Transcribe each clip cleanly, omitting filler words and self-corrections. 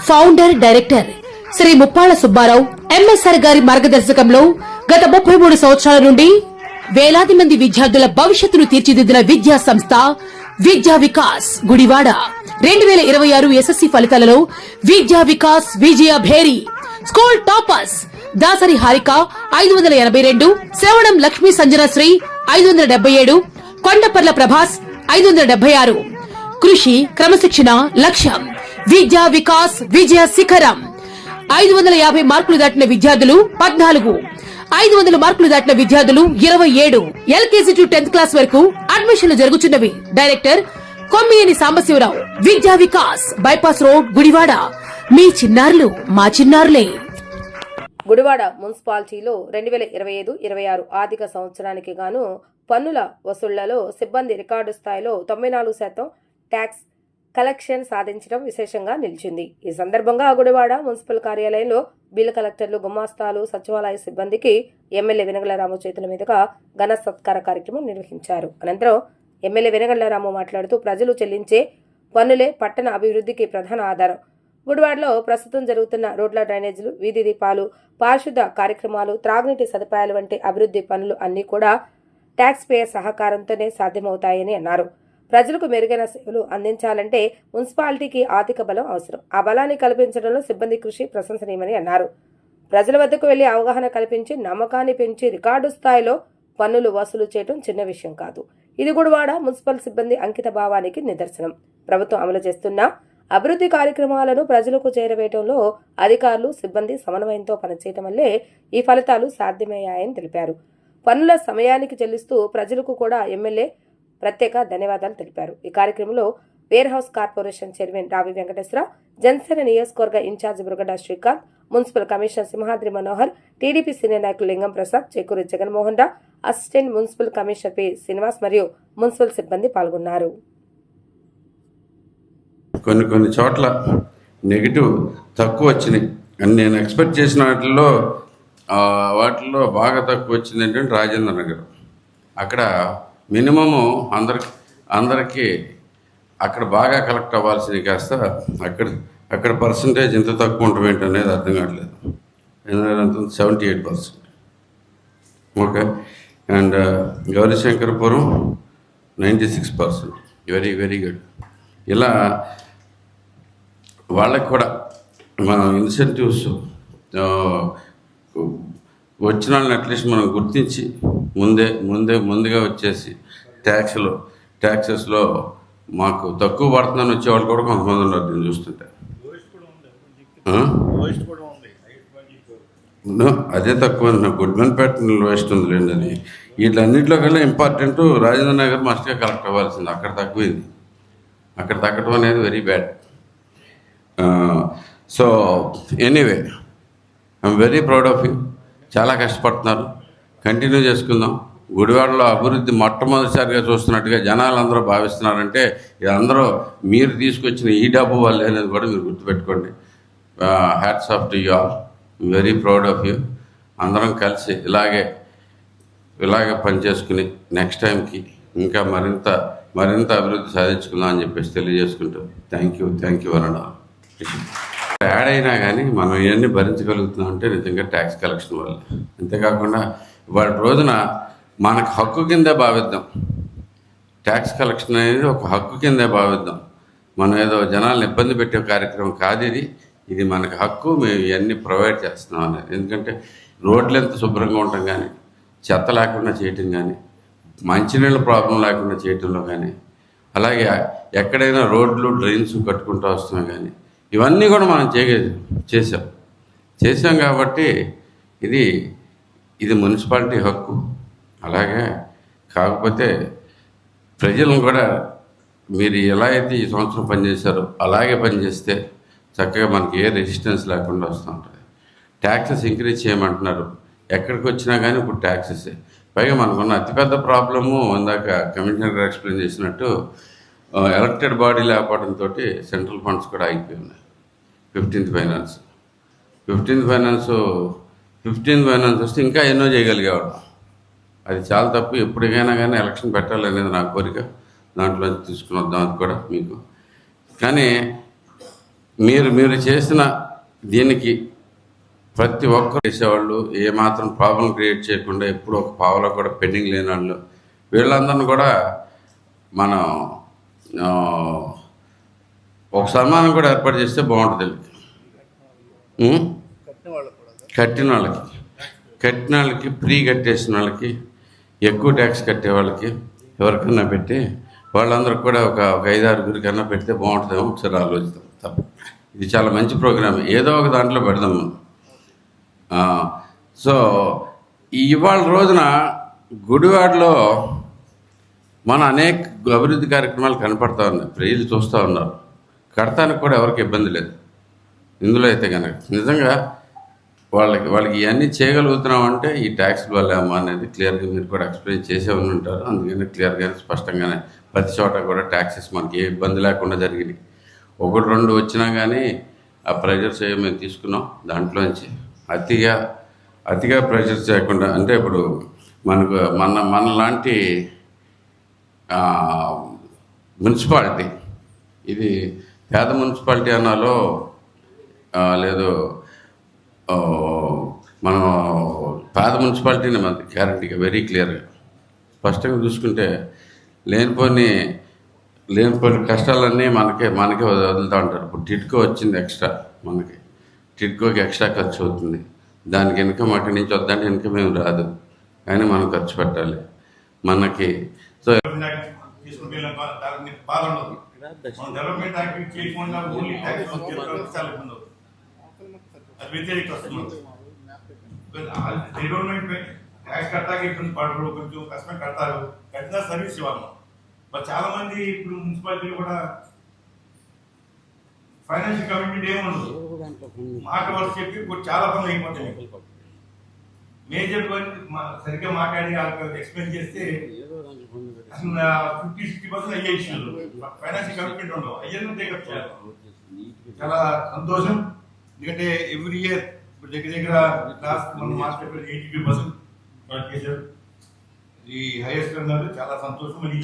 Founder director Shri Muppalla Subbarao MSR గారి మార్గదర్శకంలో గత 33 సంవత్సరాల నుండి వేలాది మంది విద్యార్థుల భవిష్యత్తును తీర్చిదిద్దిన విద్యా సంస్థ విద్యా వికాస్ గుడివాడ 2026 ఎస్ఎస్సీ ఫలితాలలో విద్యా వికాస్ విజయ భేరి స్కూల్ టాపర్స్ దాసరి హారిక 582, శ్రవణం లక్ష్మీ సంజనశ్రీ 577, కొండపర్ల ప్రభాస్ 576. కృషి క్రమశిక్షణ లక్ష్యం విద్యా వికాస్ విజయ శిఖరం. 550 మార్కులు దాటిన విద్యార్థులు 14, 500 మార్కులు దాటిన విద్యార్థులు 27. ఎల్కేజీ టు 10th క్లాస్ వరకు అడ్మిషన్లు జరుగుతున్నవి. డైరెక్టర్ కొమ్మియేని సాంబశివరావు. విద్యా వికాస్, బైపాస్ రోడ్, గుడివాడ. మీ చిన్నారులు మా చిన్నారులే. గుడివాడ మున్సిపాలిటీలో 2025-26 ఆర్థిక సంవత్సరానికి గాను పన్నుల వసూళ్లలో సిబ్బంది రికార్డు స్థాయిలో 94% ట్యాక్స్ కలెక్షన్ సాధించడం విశేషంగా నిలిచింది. ఈ సందర్భంగా గుడివాడ మున్సిపల్ కార్యాలయంలో బిల్లు కలెక్టర్లు, గుమాస్తాలు, సచివాలయ సిబ్బందికి ఎమ్మెల్యే వెనగళ్లరాము చేతుల మీదుగా ఘన సత్కార కార్యక్రమం నిర్వహించారు. అనంతరం ఎమ్మెల్యే వెనగళ్లరాము మాట్లాడుతూ ప్రజలు చెల్లించే పన్నులే పట్టణ అభివృద్ధికి ప్రధాన ఆధారం. గుడివాడలో ప్రస్తుతం జరుగుతున్న రోడ్ల డ్రైనేజీలు, వీధి దీపాలు, పారిశుద్ధ కార్యక్రమాలు, త్రాగునీటి సదుపాయాలు వంటి అభివృద్ధి పనులు అన్నీ కూడా ట్యాక్స్ పేయర్ సహకారంతోనే సాధ్యమవుతాయని అన్నారు. ప్రజలకు మెరుగైన సేవలు అందించాలంటే మున్సిపాలిటీకి ఆర్థిక బలం అవసరం. ఆ బలాన్ని కల్పించడంలో సిబ్బంది కృషి ప్రశంసనీయమని అన్నారు. ప్రజల వద్దకు వెళ్లి అవగాహన కల్పించి నమ్మకాన్ని పెంచి రికార్డు స్థాయిలో పన్నులు వసూలు చేయడం చిన్న విషయం కాదు. ఇది గుడివాడ మున్సిపల్ సిబ్బంది అంకిత భావానికి నిదర్శనం. ప్రభుత్వం అమలు చేస్తున్న అభివృద్ధి కార్యక్రమాలను ప్రజలకు చేరవేయడంలో అధికారులు, సిబ్బంది సమన్వయంతో పనిచేయడం వల్లే ఈ ఫలితాలు సాధ్యమయ్యాయని తెలిపారు. పన్నుల సమయానికి చెల్లిస్తూ ప్రజలకు కూడా ఎమ్మెల్యే ప్రత్యేక ధన్యవాదాలు తెలిపారు. ఈ కార్యక్రమంలో వేర్ హౌస్ కార్పొరేషన్ చైర్మన్ రావి వెంకటేశ్వర, జనసేన నియోజకవర్గ incharge Buragada Srikanth, municipal commissioner Simhadri Manohar, TDP senior నాయకులు Lingam Prasad, Chekuri Jaganmohan Rao, assistant municipal commissioner P Srinivas మరియు మున్సిపల్ సిబ్బంది పాల్గొన్నారు. కొన్ని చోట్ల నెగిటివ్ తక్కువ వచ్చినాయి అని నేను ఎక్స్పెక్ట్ చేసిన వాటిల్లో బాగా తక్కువ వచ్చింది ఏంటంటే రాజేంద్ర నగర్. అక్కడ మినిమము అందరికీ అక్కడ బాగా కలెక్ట్ అవ్వాల్సింది కాస్త అక్కడ పర్సంటేజ్ ఎంత తక్కువ ఉండటం ఏంటి అనేది అర్థం కావట్లేదు. 78%. Okay. And Gowrishankarapuram 96%. Very very good. ఇలా వాళ్ళకి కూడా మనం ఇన్సెంటివ్స్ వచ్చిన వాళ్ళని అట్లీస్ట్ మనం గుర్తించి ముందుగా వచ్చేసి ట్యాక్సెస్లో మాకు తక్కువ పడుతుందని వచ్చేవాళ్ళు కూడా కొంతమంది ఉన్నారు. నేను చూస్తుంటే అదే తక్కువ. గుడ్మెన్పేట వేస్ట్ ఉందిలేండి. అది వీటన్నింటిలో కల్లా ఇంపార్టెంట్ రాజేంద్ర నగర్ మస్ట్గా కలెక్ట్ అవ్వాల్సింది. అక్కడ తక్కువైంది. అక్కడ తగ్గటం అనేది very bad. So anyway, I'm very proud of you. చాలా కష్టపడుతున్నారు. కంటిన్యూ చేసుకుందాం. గుడివాడలో అభివృద్ధి మొట్టమొదటిసారిగా చూస్తున్నట్టుగా జనాలు అందరూ భావిస్తున్నారంటే ఇదందరూ మీరు తీసుకొచ్చిన ఈ డబ్బు వల్ల అనేది కూడా మీరు గుర్తుపెట్టుకోండి. Hats off to you all. Very proud of you. అందరం కలిసి ఇలాగే పనిచేసుకుని నెక్స్ట్ టైంకి ఇంకా మరింత అభివృద్ధి సాధించుకుందాం అని చెప్పేసి తెలియజేసుకుంటూ థ్యాంక్ యూ వరణ. యాడ్ అయినా కానీ మనం ఇవన్నీ భరించగలుగుతున్నాం అంటే నిజంగా ట్యాక్స్ కలెక్షన్ వల్ల. అంతేకాకుండా ఇవాళ రోజున మనకు హక్కు కిందే భావిద్దాం. ట్యాక్స్ కలెక్షన్ అనేది ఒక హక్కు కిందే భావిద్దాం. మనం ఏదో జనాలను ఇబ్బంది పెట్టే కార్యక్రమం కాదు ఇది మనకు హక్కు. మేము ఇవన్నీ ప్రొవైడ్ చేస్తున్నాం అనేది. ఎందుకంటే రోడ్లు ఎంత శుభ్రంగా ఉండటం కానీ, చెత్త లేకుండా చేయటం కానీ, మంచినీళ్ళ ప్రాబ్లం లేకుండా చేయటంలో కానీ, అలాగే ఎక్కడైనా రోడ్లు డ్రైన్స్ కట్టుకుంటూ వస్తున్నాం కానీ, ఇవన్నీ కూడా మనం చేసాం కాబట్టి ఇది మున్సిపాలిటీ హక్కు. అలాగే కాకపోతే ప్రజలను కూడా మీరు ఎలా అయితే ఈ సంవత్సరం పనిచేశారో అలాగే పనిచేస్తే చక్కగా మనకి ఏ రెసిస్టెన్స్ లేకుండా వస్తూ ఉంటుంది. ట్యాక్సెస్ ఇంక్రీజ్ చేయమంటున్నారు. ఎక్కడికి వచ్చినా కానీ ఇప్పుడు ట్యాక్సెస్. పైగా మనకున్న అతిపెద్ద ప్రాబ్లము ఇందాక కమిషనర్ గారు ఎక్స్ప్లెయిన్ చేసినట్టు ఎలక్టెడ్ బాడీ లేకపోవడంతో సెంట్రల్ ఫండ్స్ కూడా ఆగిపోయి ఉన్నాయి. 15th ఫైనాన్స్ వస్తే ఇంకా ఎన్నో చేయగలిగేవాడు. అది చాలా తప్పు. ఎప్పటికైనా కానీ ఎలక్షన్ పెట్టాలనేది నా కోరిక. దాంట్లో తీసుకుని వద్దాం అది కూడా మీకు. కానీ మీరు చేసిన దీనికి ప్రతి ఒక్కరు చేసేవాళ్ళు ఏమాత్రం ప్రాబ్లం క్రియేట్ చేయకుండా ఎప్పుడు ఒక పావులో కూడా పెండింగ్ లేని వాళ్ళు వీళ్ళందరినీ కూడా మనం ఒక సన్మానం కూడా ఏర్పాటు చేస్తే బాగుంటుంది. కట్టిన వాళ్ళకి ప్రీ కట్టేసిన వాళ్ళకి ఎక్కువ ట్యాక్స్ కట్టే వాళ్ళకి ఎవరికన్నా పెట్టి వాళ్ళందరూ కూడా ఒక 5-6 కన్నా పెడితే బాగుంటుందేమో ఒకసారి ఆలోచిద్దాం. తప్ప ఇది చాలా మంచి ప్రోగ్రామ్, ఏదో ఒక దాంట్లో పెడదాం మనం. సో ఇవాళ రోజున గుడివాడలో మన అనేక అభివృద్ధి కార్యక్రమాలు కనపడతా ఉన్నాయి, ప్రజలు చూస్తూ ఉన్నారు. కడతానికి కూడా ఎవరికి ఇబ్బంది లేదు ఇందులో అయితే కనుక. నిజంగా వాళ్ళకి ఇవన్నీ చేయగలుగుతున్నామంటే ఈ ట్యాక్స్ వల్ల అమ్మా అనేది క్లియర్గా మీరు కూడా ఎక్స్ప్లెయిన్ చేసే ఉంటారు. అందుకని క్లియర్గానే స్పష్టంగానే ప్రతి చోట కూడా ట్యాక్సెస్ మనకి ఏ ఇబ్బంది లేకుండా జరిగినాయి. 1-2 వచ్చినా కానీ ఆ ప్రెజర్స్ ఏమో మేము తీసుకున్నాం. దాంట్లోంచి అతిగా ప్రెజర్ చేయకుండా, అంటే ఇప్పుడు మనకు మన లాంటి మున్సిపాలిటీ, ఇది పేద మున్సిపాలిటీ అన్నాలో లేదు, మనం పేద మున్సిపాలిటీని మనకి గ్యారంటీగా వెరీ క్లియర్గా స్పష్టంగా చూసుకుంటే లేనిపోని కష్టాలన్నీ మనకే వదులుతూ ఉంటారు. ఇప్పుడు టిడ్కో వచ్చింది ఎక్స్ట్రా, మనకి టిడ్కోకి ఎక్స్ట్రా ఖర్చు అవుతుంది. దానికి ఇన్కమ్ అక్కడి నుంచి వద్దంటే ఇన్కమ్ ఏమి రాదు, కానీ మనం ఖర్చు పెట్టాలి మనకి. సో డెవలప్మెంట్ యాక్టివిటీ చేయకుండా ఓన్లీ ట్యాక్స్ చాలా ఇబ్బంది అవుతుంది. అది వ్యతిరేక వస్తుంది. డెవలప్మెంట్ ట్యాక్స్ కట్టాక ఇబ్బంది పడరు, కొంచెం కష్టం కడతారు, కట్టినా సర్వీస్ ఇవ్వాలి. మరి చాలా మంది ఇప్పుడు మున్సిపాలిటీలు కూడా ఫైనాన్షియల్ కమిట్మెంట్ ఏముండదు, మాట వరకు చెప్పి చాలా పనులు అయిపోతాయి. మేజర్ సరిగ్గా మాట్లాడి వాళ్ళకి ఎక్స్ప్లెయిన్ చేస్తే అసలు 50-60% అయ్యే ఇష్యూలు, ఫైనాన్షియల్ కమిట్మెంట్ ఉండవు, అయ్యే టేకప్ చేయాలి. చాలా సంతోషం, ఎందుకంటే ఎవ్రీ ఇయర్ ఇప్పుడు దగ్గర లాస్ట్ మనం మాట్లాడే 83% చేశారు. ఈ హైయెస్ట్ అన్నారు, చాలా సంతోషం. మరి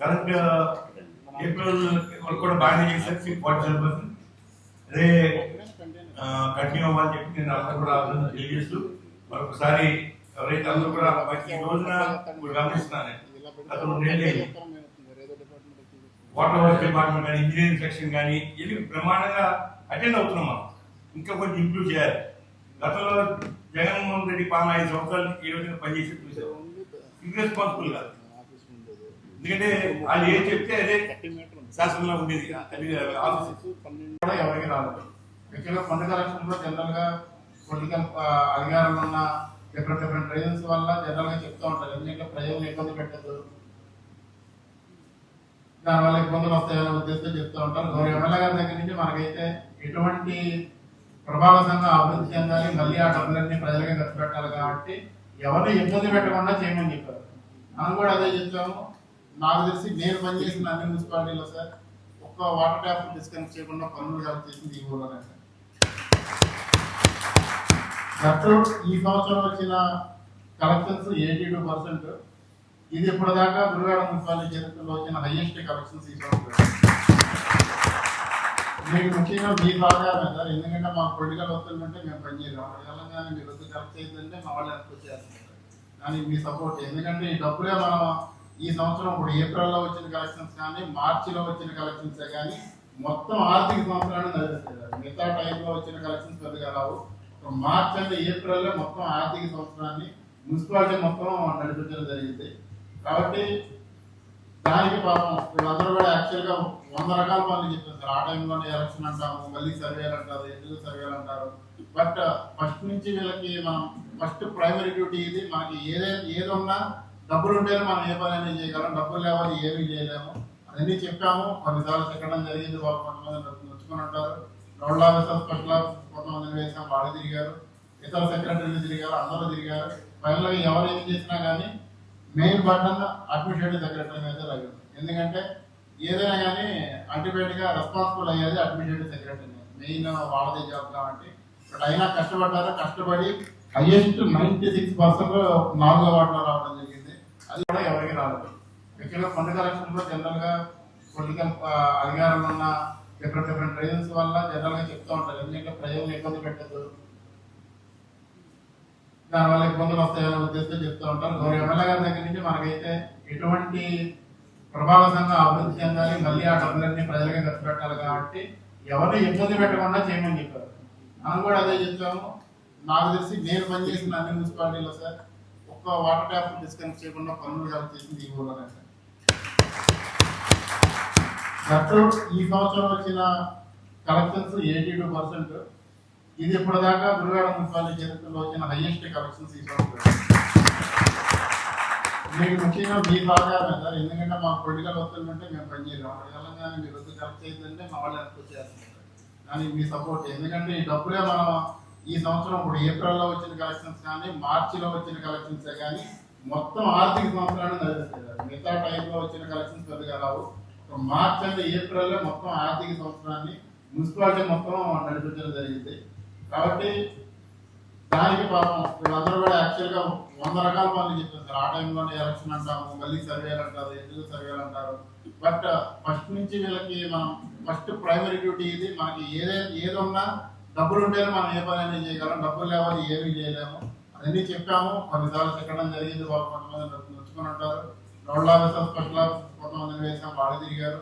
కరెంట్ ఏప్రిల్ వాళ్ళు కూడా బాగానే చేశారు, 47%. అదే కంటిన్యూ అవ్వాలని చెప్పి నేను అందరూ కూడా తెలియజేస్తూ మరొకసారి ఎవరైతే అందరూ కూడా ఈ రోజున గమనిస్తున్నాను, అతను వాటర్ వర్క్ డిపార్ట్మెంట్ కానీ ఇంజనీరింగ్ సెక్షన్ కానీ ఇవి బ్రహ్మాండంగా అటెండ్ అవుతున్నాం. మనం ఇంకా కొంచెం ఇంప్రూవ్ చేయాలి. గతంలో జగన్మోహన్ రెడ్డి పాలన 5 సంవత్సరాలు ఏ విధంగా పనిచేసి చూసారు, ఇర్రెస్పాన్సిబుల్ గా. ఎందుకంటే వాళ్ళు ఏం చెప్తే అదే శాసనంలో ఉండేది. కూడా ఎవరికి రాలేదు. ముఖ్యంగా ఫండ్ కలెక్షన్ లో జనరల్ గా పొలిటికల్ అధికారులు ఉన్న డిఫరెంట్ రీజన్స్ వల్ల జనరల్ గా చెప్తూ ఉంటారు, ఎందుకంటే ప్రజలను ఇబ్బంది పెట్టదు, దానివల్ల ఇబ్బందులు వస్తాయనే ఉద్దేశంతో చెప్తూ ఉంటారు. గౌరవ ఎమ్మెల్యే గారి దగ్గర నుంచి మనకైతే ఎటువంటి ప్రభావితంగా అభివృద్ధి చెందాలి, మళ్ళీ ఆ డబ్బులన్నీ ప్రజలకే ఖర్చు పెట్టాలి కాబట్టి ఎవరిని ఇబ్బంది పెట్టకుండా చేయమని చెప్పారు. మనం కూడా అదే చెప్తాము. నాకు తెలిసి నేను పనిచేసిన అన్ని మున్సిపాలిటీలో సార్ ఒక్క వాటర్ ట్యాప్ డిస్కనెక్ట్ చేయకుండా పనులు కలెక్ట్ చేసింది ఈ ఊళ్ళోనే సార్. ఈ సంవత్సరం వచ్చిన కలెక్షన్స్ 82%. ఇది ఇప్పటిదాకా గుడివాడ మున్సిపాలిటీ చరిత్రలో వచ్చిన హైయెస్ట్ కలెక్షన్స్ ఈ సంవత్సరం. మీకు ముఖ్యంగా మీ సహకారమే సార్, ఎందుకంటే మా పొలిటికల్ ఒత్తిడి ఉంటే మేము పనిచేయలేము. తెలంగాణ మీరు వద్దు కలెక్ట్ చేద్దంటే మా వాళ్ళు ఎక్స్పెక్ట్ చేస్తారు, కానీ మీ సపోర్ట్. ఎందుకంటే ఈ డబ్బులే మనం ఈ సంవత్సరం ఇప్పుడు ఏప్రిల్లో వచ్చిన కలెక్షన్స్ కానీ మార్చిలో వచ్చిన కలెక్షన్సే కానీ మొత్తం ఆర్థిక సంవత్సరాన్ని నడుస్తుంది. మిగతా టైంలో వచ్చిన కలెక్షన్స్ పెద్దగా రావు. మార్చ్ అంటే ఏప్రిల్లో మొత్తం ఆర్థిక సంవత్సరాన్ని మున్సిపాలిటీ మొత్తం నడిపించడం జరిగింది. కాబట్టి దానికి పాపం వీళ్ళందరూ కూడా యాక్చువల్గా 100 రకాల పనులు చెప్పారు సార్. ఆ టైంలోనే ఎలక్షన్ అంటాము, మళ్ళీ సర్వేలు అంటారు, ఎందుకు సర్వేలు అంటారు. బట్ ఫస్ట్ నుంచి వీళ్ళకి మనం ఫస్ట్ ప్రైమరీ డ్యూటీ ఇది. మనకి ఏదున్నా డబ్బులు ఉంటేనే మనం ఏ పని అనేది చేయగలం, డబ్బులు లేవాలి ఏమీ చేయలేము. అదన్నీ చెప్పాము. కొన్నిసార్లు చెక్కడం జరిగింది, వాళ్ళు కొంతమంది నచ్చుకొని ఉంటారు. రౌండ్ ఆఫీసర్ స్పెషల్ ఆఫీసర్ కొంతమందిని వేసాం, వాళ్ళు తిరిగారు, ఇతర సెక్రటరీలు తిరిగారు, అందరూ తిరిగారు. ఫైనల్గా ఎవరు ఏం చేసినా కానీ మెయిన్ బటన్ అడ్మినిస్ట్రేటివ్ సెక్రటరీ మీద తగ్గింది. ఎందుకంటే ఏదైనా కానీ అల్టిమేట్గా రెస్పాన్సిబుల్ అయ్యేది అడ్మినిస్ట్రేటివ్ సెక్రటరీ, మెయిన్ వాళ్ళదే జాబ్. కాబట్టి ఇప్పుడు అయినా కష్టపడ్డారు, కష్టపడి హైయెస్ట్ 96% 4వ వార్డులో రావడం జరిగింది. అది కూడా ఎవరికి రాలేదు. ముఖ్యంగా ఫండ్ కలెక్షన్ లో జనరల్ గా పొలిటికల్ అధికారులు ఉన్న డిఫరెంట్ రీజన్స్ వల్ల జనరల్గా చెప్తూ ఉంటారు. ఎందుకంటే ప్రజలను ఇబ్బంది పెట్టద్దు, దానివల్ల ఇబ్బందులు వస్తాయనే ఉద్దేశంతో చెప్తూ ఉంటారు. గౌరవ ఎమ్మెల్యే గారి దగ్గర నుంచి మనకైతే ఎటువంటి ప్రభావితంగా అభివృద్ధి చెందాలి, మళ్ళీ ఆ డబ్బులన్నీ ప్రజలకే ఖర్చు పెట్టాలి కాబట్టి ఎవరిని ఇబ్బంది పెట్టకుండా చేయమని చెప్పారు. మనం కూడా అదే చెప్పాము. నాకు తెలిసి నేను పనిచేసిన అన్ని మున్సిపాలిటీలో సార్ ఒక్క వాటర్ ట్యాప్ డిస్కనెక్ట్ చేయకుండా పనులు కలెక్ట్ చేసింది ఈ ఊళ్ళోనే సార్. దట్టు ఈ సంవత్సరం వచ్చిన కలెక్షన్స్ 82%. ఇది ఇప్పటిదాకా గుడివాడ మున్సిపాలిటీ చరిత్రలో వచ్చిన హైయెస్ట్ కలెక్షన్స్ ఈ సంవత్సరం. మీకు ముఖ్యంగా మీ సహకారమే సార్. ఎందుకంటే మాకు పొలిటికల్ ఒత్తిడి ఉంటే మేము పనిచేయలేము. అక్కడ తెలంగాణ మీరు వద్దు కలెక్ట్ చేద్దంటే మా వాళ్ళు ఎక్కువ చేస్తారు. కానీ మీ సపోర్ట్, ఎందుకంటే ఈ డబ్బులే మనం ఈ సంవత్సరం ఇప్పుడు ఏప్రిల్లో వచ్చిన కలెక్షన్స్ కానీ మార్చిలో వచ్చిన కలెక్షన్స్ కానీ మొత్తం ఆర్థిక సంవత్సరాన్ని నడిపిస్తారు. మిగతా టైంలో వచ్చిన కలెక్షన్స్ పెద్దగా రావు. మార్చ్ అంటే ఏప్రిల్లో మొత్తం ఆర్థిక సంవత్సరాన్ని మున్సిపాలిటీ మొత్తం నడిపించడం జరిగింది. కాబట్టి దానికి పాపం వీళ్ళందరూ కూడా యాక్చువల్గా 100 రకాల పనులు చెప్పారు సార్. ఆ టైంలోనే ఎలక్షన్ అంటాము, మళ్ళీ సర్వేలు అంటారు, ఎందుకు సర్వేలు అంటారు. బట్ ఫస్ట్ నుంచి వీళ్ళకి మనం ఫస్ట్ ప్రైమరీ డ్యూటీ ఇది. మనకి ఏదున్నా డబ్బులు ఉంటేనే మనం ఏ పని అనేది చేయగలం, డబ్బులు లేవాలి ఏమీ చేయలేము. అదన్నీ చెప్పాము. కొన్నిసార్లు తిట్టడం జరిగింది. వాళ్ళు కొంతమంది నచ్చుకొని ఉంటారు. నోడల్ ఆఫీసర్, స్పెషల్ ఆఫీసర్ కొంతమందిని వేసాం, వాళ్ళు తిరిగారు.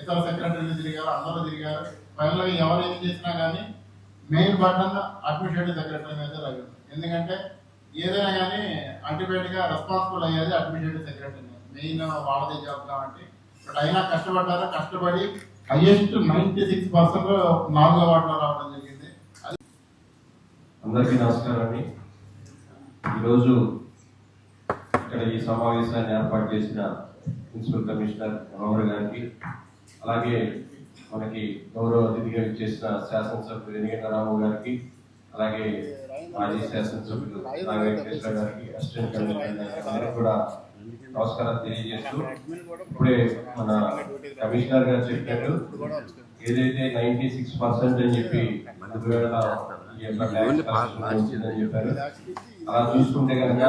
ఇతర సెక్రటరీలు తిరిగారు, అందరూ తిరిగారు. ఫైనల్గా ఎవరు ఏం చేసినా కానీ మెయిన్ బటన్ అడ్మినిస్ట్రేటివ్ సెక్రటరీ మీద లాగారు. ఎందుకంటే ఏదైనా కానీ అల్టిమేట్గా రెస్పాన్సిబుల్ అయ్యేది అడ్మినిస్ట్రేటివ్ సెక్రటరీ. మెయిన్ వాళ్ళదే జాబ్ కాబట్టి బట్ అయినా కష్టపడ్డారు. కష్టపడి హైయెస్ట్ 96% 4వ వార్డులో రావడం జరిగింది. అందరికీ నమస్కారం అండి. ఈరోజు ఇక్కడ ఈ సమావేశాన్ని ఏర్పాటు చేసిన మున్సిపల్ కమిషనర్ రామర్ గారికి, అలాగే మనకి గౌరవ అతిథిగా చేసిన శాసనసభ్యులు వెంకటరావు గారికి, అలాగే మాజీ శాసనసభ్యులు నాగేశ్వర గారికి, అసిస్టెంట్ కమిషనర్ గారికి కూడా నమస్కారాలు తెలియజేస్తూ, ఇప్పుడే మన కమిషనర్ గారు చెప్పినట్టు ఏదైతే 96% అని చెప్పి ఈ యొక్క ట్యాక్స్ వచ్చిందని చెప్పారు. అలా చూసుకుంటే కనుక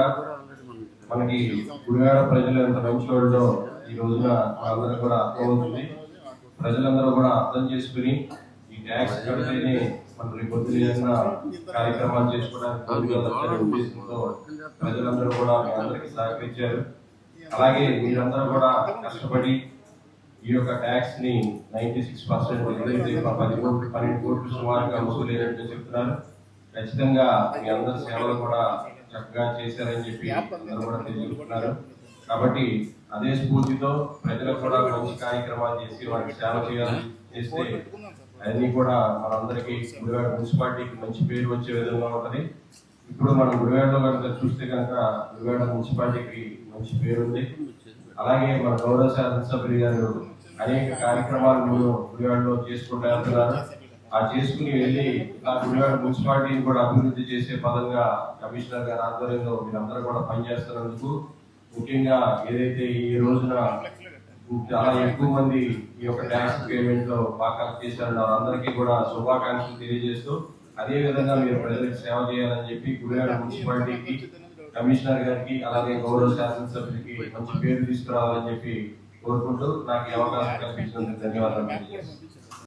మనకి గుడివాడ ప్రజలు ఎంత మంచి వాళ్ళో ఈ రోజున అందరూ కూడా అర్థమవుతుంది. ప్రజలందరూ కూడా అర్థం చేసుకుని ఈ ట్యాక్స్ కడితేనే మన రేపు పొద్దున కార్యక్రమాలు చేసుకోవడానికి ఉద్దేశంతో ప్రజలందరూ కూడా మీ అందరికీ సహకరించారు. అలాగే మీరందరూ కూడా కష్టపడి ఈ యొక్క ట్యాక్స్ ని 96% 12 కోట్లు సుమారుగా వసూలైనట్టు చెప్తున్నారు. ఖచ్చితంగా మీ అందరి సేవలు కూడా చక్కగా చేశారని చెప్పి అందరూ కూడా తెలియజేస్తున్నారు. కాబట్టి అదే స్ఫూర్తితో ప్రజలకు కూడా మంచి కార్యక్రమాలు చేసి వారికి సేవ చేయాలి చేస్తే అన్ని కూడా మనందరికీ గుడివాడ మున్సిపాలిటీకి మంచి పేరు వచ్చే విధంగా ఉంటది. ఇప్పుడు మనం గుడివాడలో కనుక చూస్తే కనుక గుడివాడ మున్సిపాలిటీకి మంచి పేరు ఉంది. అలాగే మన గౌరవ శాసనసభ్యులు గారు అనేక కార్యక్రమాలు గుడివాడలో చేసుకుంటూ వెళ్తున్నారు. ఆ చేసుకుని వెళ్ళి ఆ గుడివాడ మున్సిపాలిటీని కూడా అభివృద్ధి చేసే పదంగా కమిషనర్ గారి ఆధ్వర్యంలో మీరందరూ కూడా పనిచేస్తున్నందుకు, ముఖ్యంగా ఏదైతే ఈ రోజున చాలా ఎక్కువ మంది ఈ యొక్క ట్యాక్స్ పేమెంట్ లో బాగా కలెక్ట్ చేశారో అందరికీ కూడా శుభాకాంక్షలు తెలియజేస్తూ, అదే విధంగా మీరు ప్రజలకు సేవ చేయాలని చెప్పి గుడివాడ మున్సిపాలిటీకి, కమిషనర్ గారికి, అలాగే గౌరవ శాసనసభ్యులకి మంచి పేరు తీసుకురావాలని చెప్పి కోరుకుంటూ నాకు ఈ అవకాశం కల్పించినందుకు ధన్యవాదాలు.